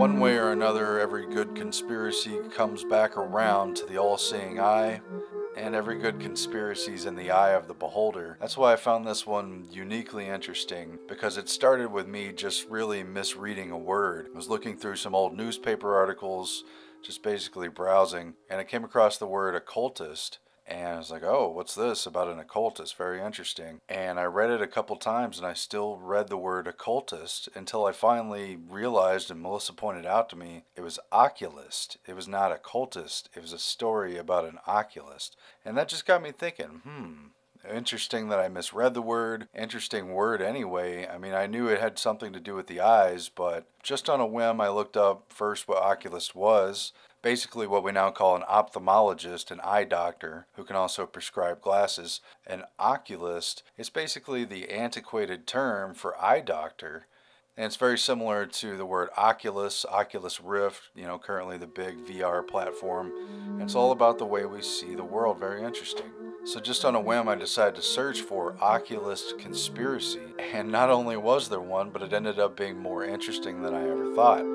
One way or another, every good conspiracy comes back around to the all-seeing eye, and every good conspiracy is in the eye of the beholder. That's why I found this one uniquely interesting, because it started with me just really misreading a word. I was looking through some old newspaper articles, just basically browsing, and I came across the word occultist. And I was like, oh, what's this about an occultist? Very interesting. And I read it a couple times and I still read the word occultist until I finally realized, and Melissa pointed out to me, it was oculist. It was not occultist. It was a story about an oculist. And that just got me thinking, interesting that I misread the word. Interesting word anyway. I mean, I knew it had something to do with the eyes, but just on a whim, I looked up first what oculist was. Basically what we now call an ophthalmologist, an eye doctor, who can also prescribe glasses. An oculist is basically the antiquated term for eye doctor. And it's very similar to the word Oculus, Oculus Rift, currently the big VR platform. And it's all about the way we see the world. Very interesting. So just on a whim, I decided to search for oculist conspiracy. And not only was there one, but it ended up being more interesting than I ever thought.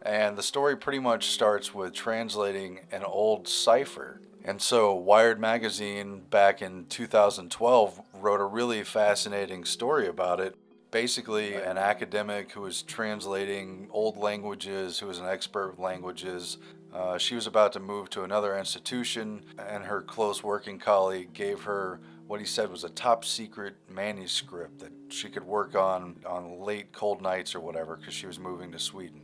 And the story pretty much starts with translating an old cipher. And so Wired Magazine back in 2012 wrote a really fascinating story about it. Basically, an academic who was translating old languages, who was an expert with languages, she was about to move to another institution, and her close working colleague gave her what he said was a top secret manuscript that she could work on late cold nights or whatever, because she was moving to Sweden.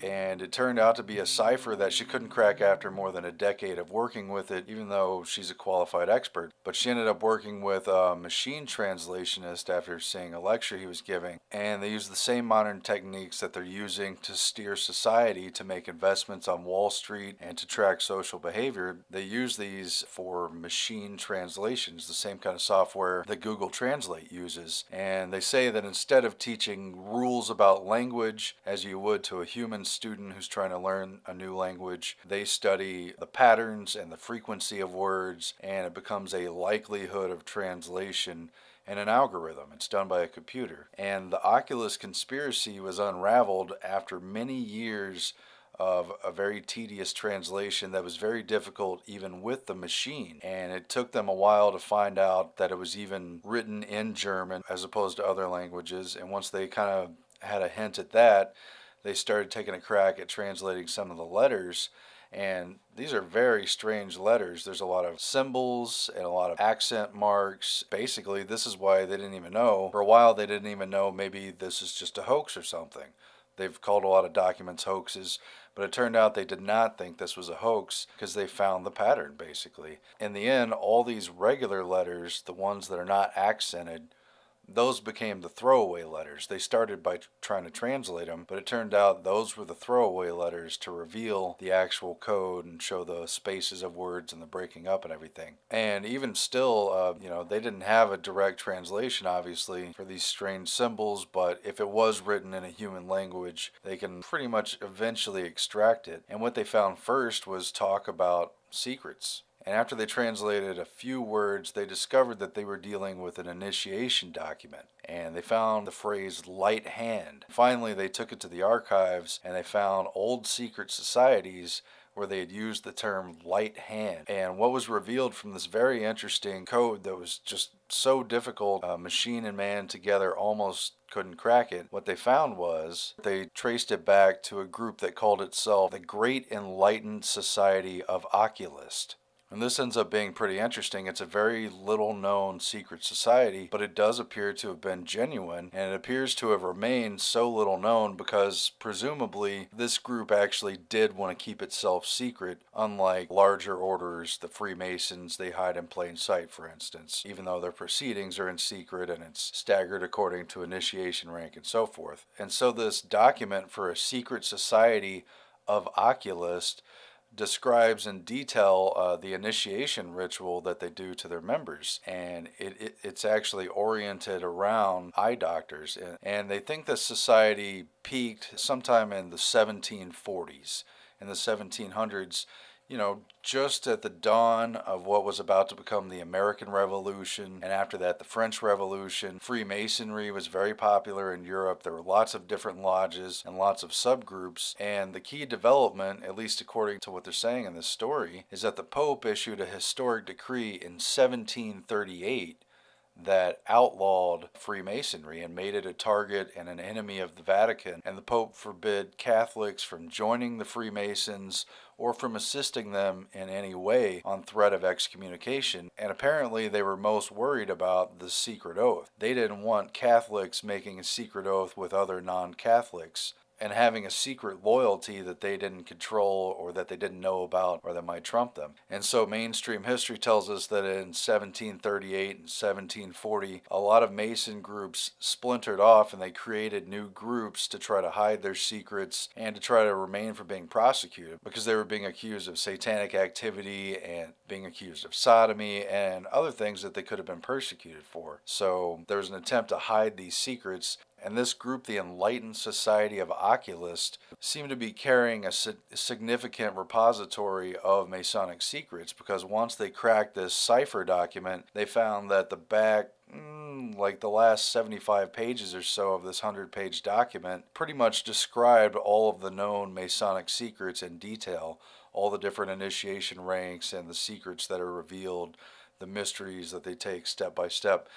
And it turned out to be a cipher that she couldn't crack after more than a decade of working with it, even though she's a qualified expert. But she ended up working with a machine translationist after seeing a lecture he was giving. And they use the same modern techniques that they're using to steer society, to make investments on Wall Street, and to track social behavior. They use these for machine translations, the same kind of software that Google Translate uses. And they say that instead of teaching rules about language as you would to a human student who's trying to learn a new language, they study the patterns and the frequency of words, and it becomes a likelihood of translation and an algorithm. It's done by a computer. And the Oculus conspiracy was unraveled after many years of a very tedious translation that was very difficult even with the machine. And it took them a while to find out that it was even written in German as opposed to other languages. And once they kind of had a hint at that, they started taking a crack at translating some of the letters. And these are very strange letters. There's a lot of symbols and a lot of accent marks. Basically, this is why they didn't even know. For a while, they didn't even know maybe this is just a hoax or something. They've called a lot of documents hoaxes, but it turned out they did not think this was a hoax because they found the pattern, basically. In the end, all these regular letters, the ones that are not accented, those became the throwaway letters. They started by trying to translate them, but it turned out those were the throwaway letters to reveal the actual code and show the spaces of words and the breaking up and everything. And even still, they didn't have a direct translation, obviously, for these strange symbols, but if it was written in a human language, they can pretty much eventually extract it. And what they found first was talk about secrets. And after they translated a few words, they discovered that they were dealing with an initiation document. And they found the phrase light hand. Finally, they took it to the archives and they found old secret societies where they had used the term light hand. And what was revealed from this very interesting code that was just so difficult, machine and man together almost couldn't crack it. What they found was they traced it back to a group that called itself the Great Enlightened Society of Oculist. And this ends up being pretty interesting. It's a very little known secret society, but it does appear to have been genuine, and it appears to have remained so little known because presumably this group actually did want to keep itself secret, unlike larger orders, the Freemasons. They hide in plain sight, for instance, even though their proceedings are in secret and it's staggered according to initiation rank and so forth. And so this document for a secret society of Oculist describes in detail the initiation ritual that they do to their members, and it's actually oriented around eye doctors, and they think the society peaked sometime in the 1740s. In the 1700s, Just at the dawn of what was about to become the American Revolution, and after that, the French Revolution, Freemasonry was very popular in Europe. There were lots of different lodges and lots of subgroups. And the key development, at least according to what they're saying in this story, is that the Pope issued a historic decree in 1738 that outlawed Freemasonry and made it a target and an enemy of the Vatican. And the Pope forbid Catholics from joining the Freemasons or from assisting them in any way on threat of excommunication. And apparently they were most worried about the secret oath. They didn't want Catholics making a secret oath with other non-Catholics and having a secret loyalty that they didn't control or that they didn't know about or that might trump them. And so mainstream history tells us that in 1738 and 1740, a lot of Mason groups splintered off and they created new groups to try to hide their secrets and to try to remain from being prosecuted because they were being accused of satanic activity and being accused of sodomy and other things that they could have been persecuted for. So there was an attempt to hide these secrets. And this group, the Enlightened Society of Oculists, seemed to be carrying a significant repository of Masonic secrets because once they cracked this cipher document, they found that the back, like the last 75 pages or so of this 100-page document, pretty much described all of the known Masonic secrets in detail, all the different initiation ranks and the secrets that are revealed, the mysteries that they take step by step.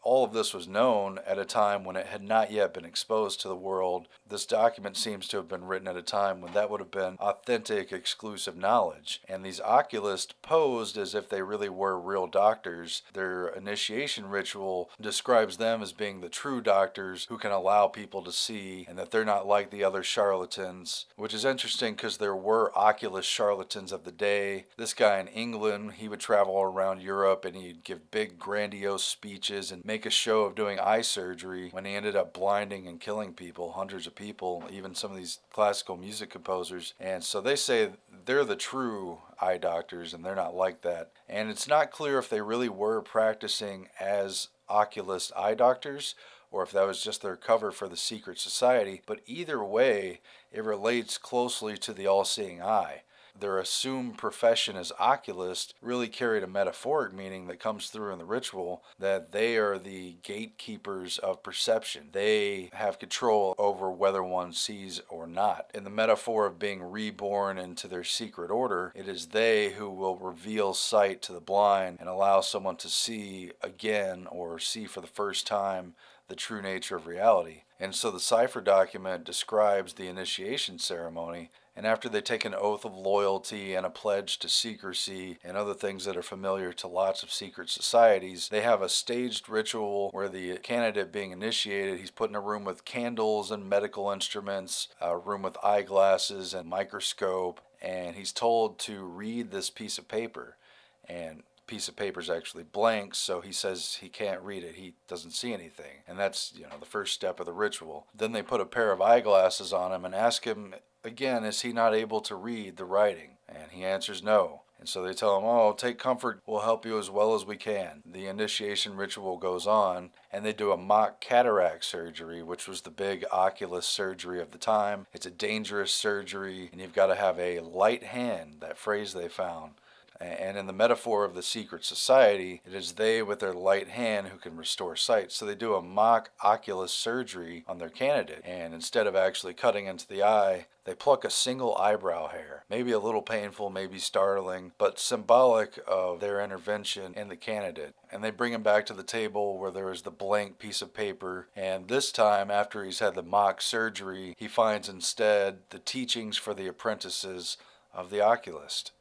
All of this was known at a time when it had not yet been exposed to the world. This document seems to have been written at a time when that would have been authentic, exclusive knowledge. And these oculists posed as if they really were real doctors. Their initiation ritual describes them as being the true doctors who can allow people to see and that they're not like the other charlatans, which is interesting because there were oculist charlatans of the day. This guy in England, he would travel around Europe and he'd give big grandiose speeches and make a show of doing eye surgery when he ended up blinding and killing people, hundreds of people, even some of these classical music composers. And so they say they're the true eye doctors and they're not like that. And it's not clear if they really were practicing as oculist eye doctors or if that was just their cover for the secret society. But either way, it relates closely to the all-seeing eye. Their assumed profession as oculist really carried a metaphoric meaning that comes through in the ritual, that they are the gatekeepers of perception. They have control over whether one sees or not. In the metaphor of being reborn into their secret order, it is they who will reveal sight to the blind and allow someone to see again or see for the first time the true nature of reality. And so the cipher document describes the initiation ceremony, and after they take an oath of loyalty and a pledge to secrecy and other things that are familiar to lots of secret societies, they have a staged ritual where the candidate being initiated, he's put in a room with candles and medical instruments, a room with eyeglasses and microscope, and he's told to read this piece of paper. And piece of paper is actually blank, so he says he can't read it. He doesn't see anything. And that's, the first step of the ritual. Then they put a pair of eyeglasses on him and ask him again, is he not able to read the writing? And he answers no. And so they tell him, oh, take comfort, we'll help you as well as we can. The initiation ritual goes on, and they do a mock cataract surgery, which was the big oculist surgery of the time. It's a dangerous surgery, and you've got to have a light hand, that phrase they found. And in the metaphor of the secret society, it is they with their light hand who can restore sight. So they do a mock oculist surgery on their candidate. And instead of actually cutting into the eye, they pluck a single eyebrow hair. Maybe a little painful, maybe startling, but symbolic of their intervention in the candidate. And they bring him back to the table where there is the blank piece of paper. And this time, after he's had the mock surgery, he finds instead the teachings for the apprentices of the oculist.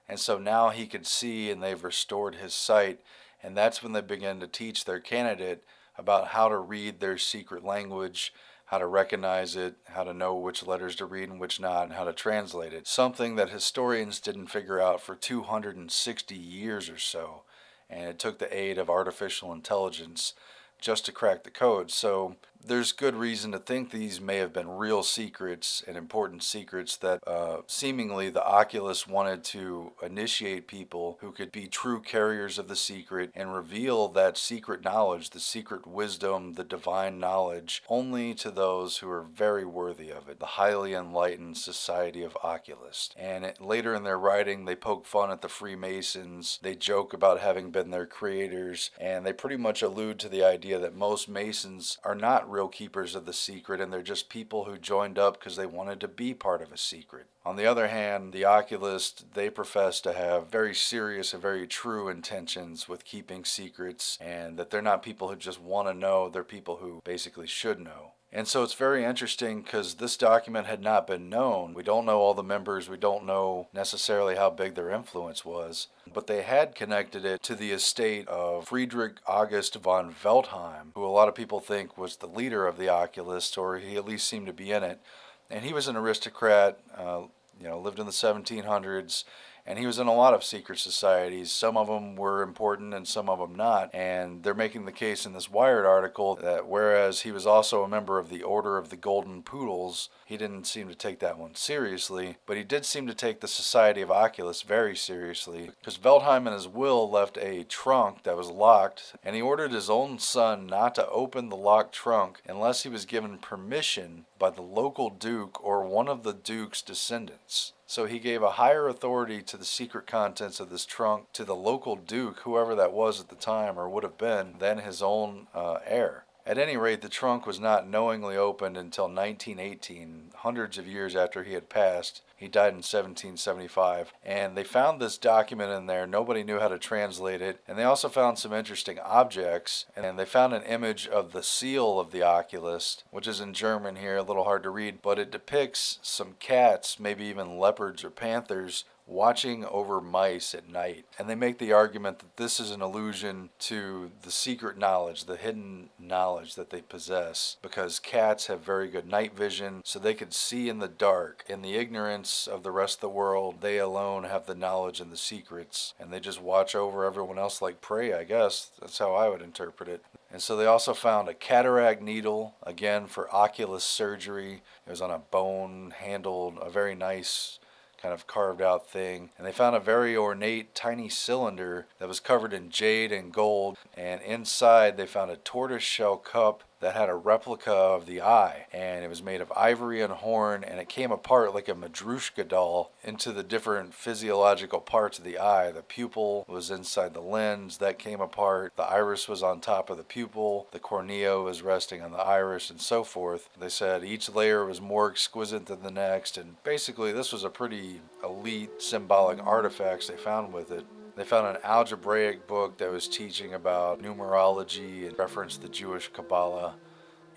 And so now he could see and they've restored his sight. And that's when they begin to teach their candidate about how to read their secret language, how to recognize it, how to know which letters to read and which not, and how to translate it. Something that historians didn't figure out for 260 years or so. And it took the aid of artificial intelligence just to crack the code. So there's good reason to think these may have been real secrets and important secrets that seemingly the oculist wanted to initiate people who could be true carriers of the secret and reveal that secret knowledge, the secret wisdom, the divine knowledge, only to those who are very worthy of it, the highly enlightened Society of Oculists. And later in their writing, they poke fun at the Freemasons, they joke about having been their creators, and they pretty much allude to the idea that most Masons are not real keepers of the secret, and they're just people who joined up because they wanted to be part of a secret. On the other hand, the oculists, they profess to have very serious and very true intentions with keeping secrets, and that they're not people who just want to know, they're people who basically should know. And so it's very interesting because this document had not been known. We don't know all the members, we don't know necessarily how big their influence was, but they had connected it to the estate of Friedrich August von Veltheim, who a lot of people think was the leader of the oculists, or he at least seemed to be in it. And he was an aristocrat, lived in the 1700s, and he was in a lot of secret societies. Some of them were important and some of them not. And they're making the case in this Wired article that whereas he was also a member of the Order of the Golden Poodles, he didn't seem to take that one seriously, but he did seem to take the Society of Oculists very seriously, because Veltheim in his will left a trunk that was locked, and he ordered his own son not to open the locked trunk unless he was given permission by the local duke or one of the duke's descendants. So he gave a higher authority to the secret contents of this trunk to the local duke, whoever that was at the time or would have been, than his own heir. At any rate, the trunk was not knowingly opened until 1918, hundreds of years after he had passed. He died in 1775, and they found this document in there. Nobody knew how to translate it, and they also found some interesting objects, and they found an image of the seal of the oculist, which is in German here, a little hard to read, but it depicts some cats, maybe even leopards or panthers, watching over mice at night. And they make the argument that this is an allusion to the secret knowledge, the hidden knowledge that they possess, because cats have very good night vision, so they could see in the dark. In the ignorance of the rest of the world, they alone have the knowledge and the secrets, and they just watch over everyone else like prey, I guess. That's how I would interpret it. And so they also found a cataract needle, again for oculist surgery. It was on a bone handled, a very nice kind of carved out thing. And they found a very ornate tiny cylinder that was covered in jade and gold, and inside they found a tortoiseshell cup that had a replica of the eye, and it was made of ivory and horn, and it came apart like a Madrushka doll into the different physiological parts of the eye. The pupil was inside the lens, that came apart. The iris was on top of the pupil. The cornea was resting on the iris, and so forth. They said each layer was more exquisite than the next, and basically this was a pretty elite symbolic artifacts they found with it. They found an algebraic book that was teaching about numerology and referenced the Jewish Kabbalah.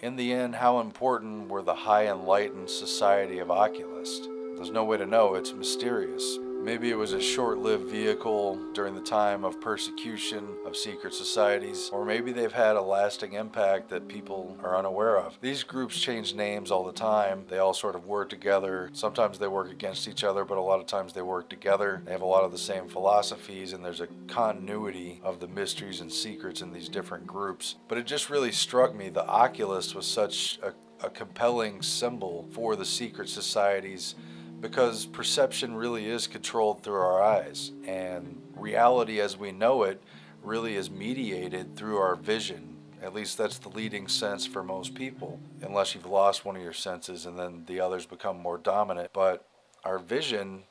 In the end, how important were the high enlightened Society of Oculists? There's no way to know, it's mysterious. Maybe it was a short-lived vehicle during the time of persecution of secret societies, or maybe they've had a lasting impact that people are unaware of. These groups change names all the time. They all sort of work together. Sometimes they work against each other, but a lot of times they work together. They have a lot of the same philosophies, and there's a continuity of the mysteries and secrets in these different groups. But it just really struck me, the oculist was such a compelling symbol for the secret societies, because perception really is controlled through our eyes, and reality as we know it really is mediated through our vision. At least that's the leading sense for most people, unless you've lost one of your senses and then the others become more dominant. But our vision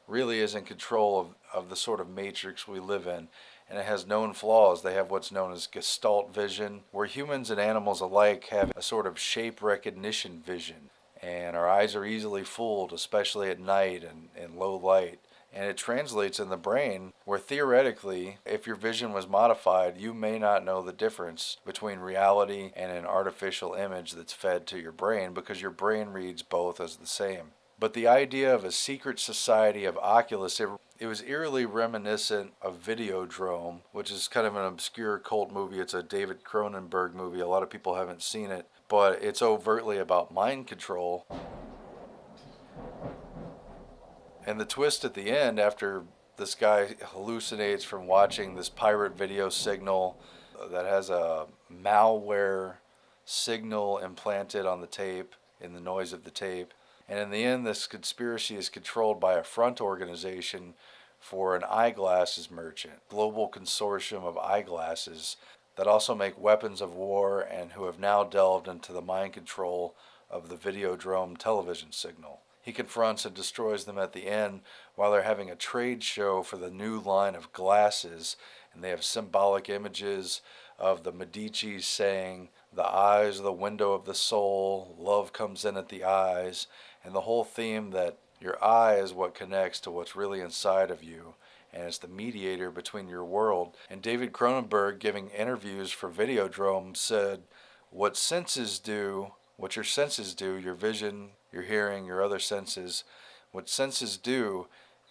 really is in control of the sort of matrix we live in, and it has known flaws. They have what's known as gestalt vision, where humans and animals alike have a sort of shape recognition vision. And our eyes are easily fooled, especially at night and in low light. And it translates in the brain, where theoretically, if your vision was modified, you may not know the difference between reality and an artificial image that's fed to your brain, because your brain reads both as the same. But the idea of a secret society of oculists, it was eerily reminiscent of Videodrome, which is kind of an obscure cult movie. It's a David Cronenberg movie. A lot of people haven't seen it, but it's overtly about mind control. And the twist at the end, after this guy hallucinates from watching this pirate video signal that has a malware signal implanted on the tape in the noise of the tape. And in the end, this conspiracy is controlled by a front organization for an eyeglasses merchant, global consortium of eyeglasses that also make weapons of war and who have now delved into the mind control of the Videodrome television signal. He confronts and destroys them at the end while they're having a trade show for the new line of glasses, and they have symbolic images of the Medicis saying, "The eyes are the window of the soul, love comes in at the eyes," and the whole theme that your eye is what connects to what's really inside of you, and it's the mediator between your world. And David Cronenberg, giving interviews for Videodrome, said, what your senses do, your vision, your hearing, your other senses, what senses do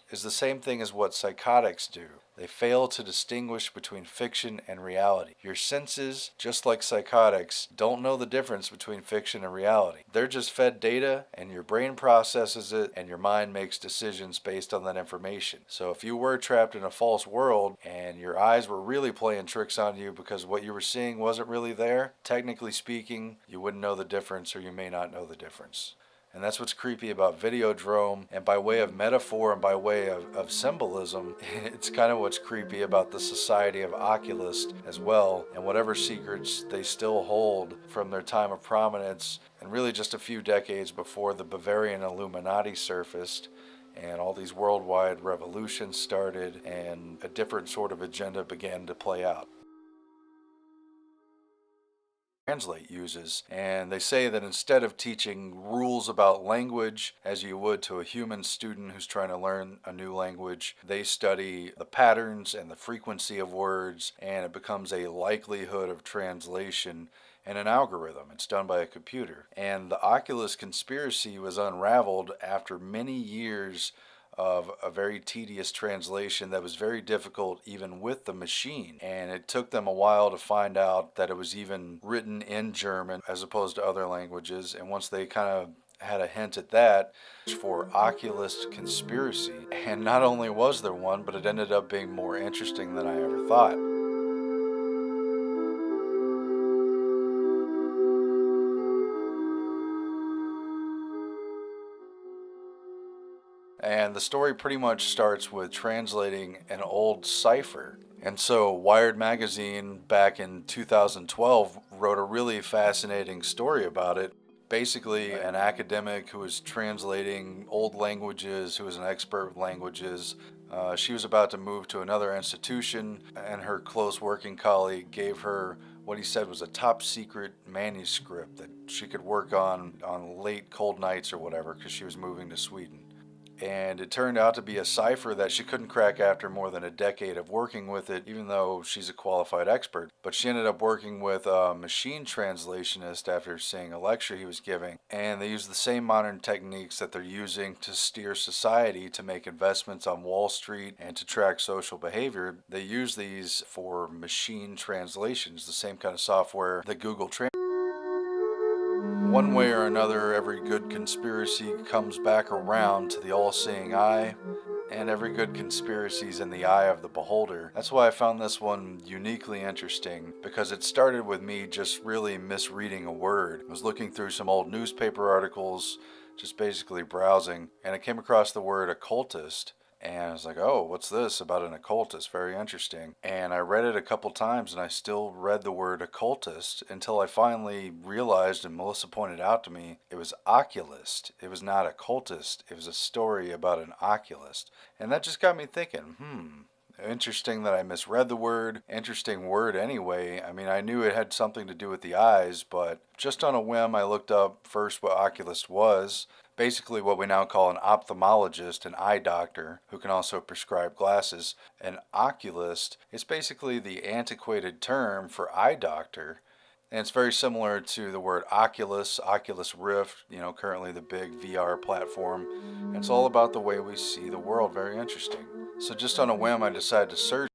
is the same thing as what psychotics do. They fail to distinguish between fiction and reality. Your senses, just like psychotics, don't know the difference between fiction and reality. They're just fed data, and your brain processes it, and your mind makes decisions based on that information. So if you were trapped in a false world, and your eyes were really playing tricks on you because what you were seeing wasn't really there, technically speaking, you wouldn't know the difference, or you may not know the difference. And that's what's creepy about Videodrome, and by way of metaphor and by way of symbolism, it's kind of what's creepy about the Society of Oculist as well, and whatever secrets they still hold from their time of prominence, and really just a few decades before the Bavarian Illuminati surfaced, and all these worldwide revolutions started, and a different sort of agenda began to play out. Translate uses, and they say that instead of teaching rules about language as you would to a human student who's trying to learn a new language, they study the patterns and the frequency of words, and it becomes a likelihood of translation and an algorithm. It's done by a computer. And the Oculus conspiracy was unraveled after many years of a very tedious translation that was very difficult even with the machine. And it took them a while to find out that it was even written in German as opposed to other languages. And once they kind of had a hint at that, for oculist conspiracy. And not only was there one, but it ended up being more interesting than I ever thought. And the story pretty much starts with translating an old cipher. And so Wired magazine back in 2012 wrote a really fascinating story about it. Basically, an academic who was translating old languages, who was an expert with languages, she was about to move to another institution, and her close working colleague gave her what he said was a top secret manuscript that she could work on late cold nights or whatever, because she was moving to Sweden. And it turned out to be a cipher that she couldn't crack after more than a decade of working with it, even though she's a qualified expert. But she ended up working with a machine translationist after seeing a lecture he was giving. And they use the same modern techniques that they're using to steer society, to make investments on Wall Street, and to track social behavior. They use these for machine translations, the same kind of software that Google Translate. One way or another, every good conspiracy comes back around to the all-seeing eye, and every good conspiracy is in the eye of the beholder. That's why I found this one uniquely interesting, because it started with me just really misreading a word. I was looking through some old newspaper articles, just basically browsing, and I came across the word occultist. And I was like, oh, what's this about an occultist? Very interesting. And I read it a couple times, and I still read the word occultist until I finally realized, and Melissa pointed out to me, it was oculist. It was not occultist. It was a story about an oculist. And that just got me thinking, interesting that I misread the word. Interesting word anyway. I mean, I knew it had something to do with the eyes, but just on a whim, I looked up first what oculist was. Basically what we now call an ophthalmologist, an eye doctor, who can also prescribe glasses. An oculist is basically the antiquated term for eye doctor. And it's very similar to the word Oculus, Oculus Rift, currently the big VR platform. And it's all about the way we see the world. Very interesting. So just on a whim, I decided to search